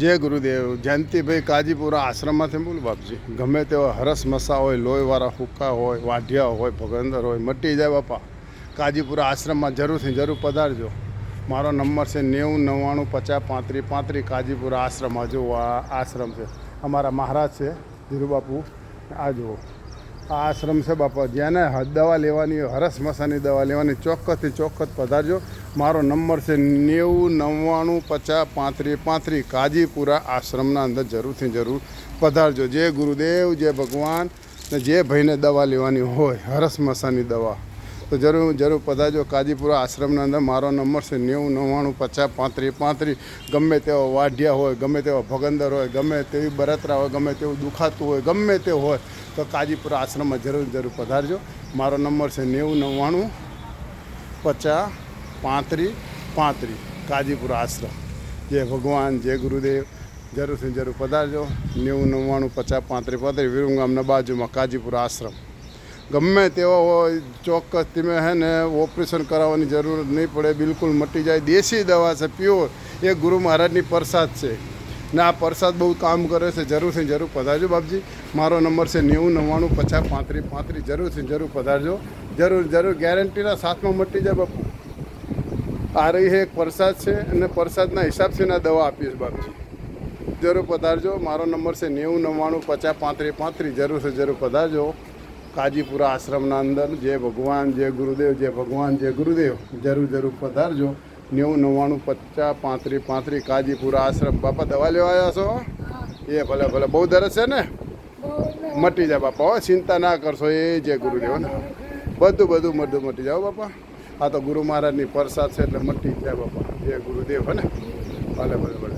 જય ગુરુદેવ. જયંતિભાઈ કાજીપુરા આશ્રમમાંથી બોલું બાપજી. ગમે તેવા હરસ મસા હોય, લોહીવાળા હુક્કા હોય, વાઢિયા હોય, ભગંદર હોય, મટી જાય બાપા. કાજીપુરા આશ્રમમાં જરૂર પધારજો. મારો નંબર છે 90 90 50 35 35. કાજીપુરા આશ્રમ. હજુ આ આશ્રમ છે, અમારા મહારાજ છે ધીરુબાપુ. આ જુઓ આ આશ્રમ છે બાપા. જેને દવા લેવાની હોય, હરસ મસાની દવા લેવાની, ચોક્કસથી ચોક્કસ પધારજો. મારો નંબર છે 90 90 50 35 35. કાજીપુરા આશ્રમના અંદર જરૂર પધારજો. જય ગુરુદેવ, જય ભગવાન. ને જે ભાઈને દવા લેવાની હોય હરસ મસાની દવા તો જરૂર પધારજો. કાજીપુરા આશ્રમના અંદર મારો નંબર છે 90 90 50 35 35. ગમે તેવા વાઢિયા હોય, ગમે તેવા ભગંદર હોય, ગમે તેવી બળતરા હોય, ગમે તેવું દુખાતું હોય, ગમે તે હોય તો કાજીપુરા આશ્રમમાં જરૂર પધારજો. મારો નંબર છે 90 90 50 35 35. કાજીપુરા આશ્રમ. જય ભગવાન, જય ગુરુદેવ. જરૂર પધારજો. 90 90 50 35 35. વિરમગામના બાજુમાં કાજીપુરા આશ્રમ. ગમે તેવો હોય ચોક્કસ તમે હે ને ઓપરેશન કરાવવાની જરૂરત નહીં પડે, બિલકુલ મટી જાય. દેશી દવા છે, પ્યોર. એ ગુરુ મહારાજની પ્રસાદ છે ને આ પ્રસાદ બહુ કામ કરે છે. જરૂર પધારજો બાપજી. મારો નંબર છે 90 90 50 35 35. જરૂર પધારજો. જરૂર ગેરંટીના સાથમાં મટી જાય બાપુ. આ રહી એક પ્રસાદ છે અને પ્રસાદના હિસાબથી ના દવા આપીશ બાપજી. જરૂર પધારજો. મારો નંબર છે 90 90 50 35 35. જરૂર પધારજો. કાજીપુરા આશ્રમના અંદર. જય ભગવાન, જય ગુરુદેવ, જય ભગવાન, જય ગુરુદેવ. જરૂર પધારજો. 90 90 50 35 35. કાજીપુરા આશ્રમ. બાપા દવા લેવા આવ્યા છો? એ ભલે બહુ દરસ છે ને? મટી જાય બાપા. ચિંતા ના કરશો. એ જય ગુરુદેવ ને બધું મટી જાઓ બાપા. આ તો ગુરુ મહારાજની પ્રસાદ છે એટલે મટી જાય બાપા. જય ગુરુદેવ. હે ને ભલે.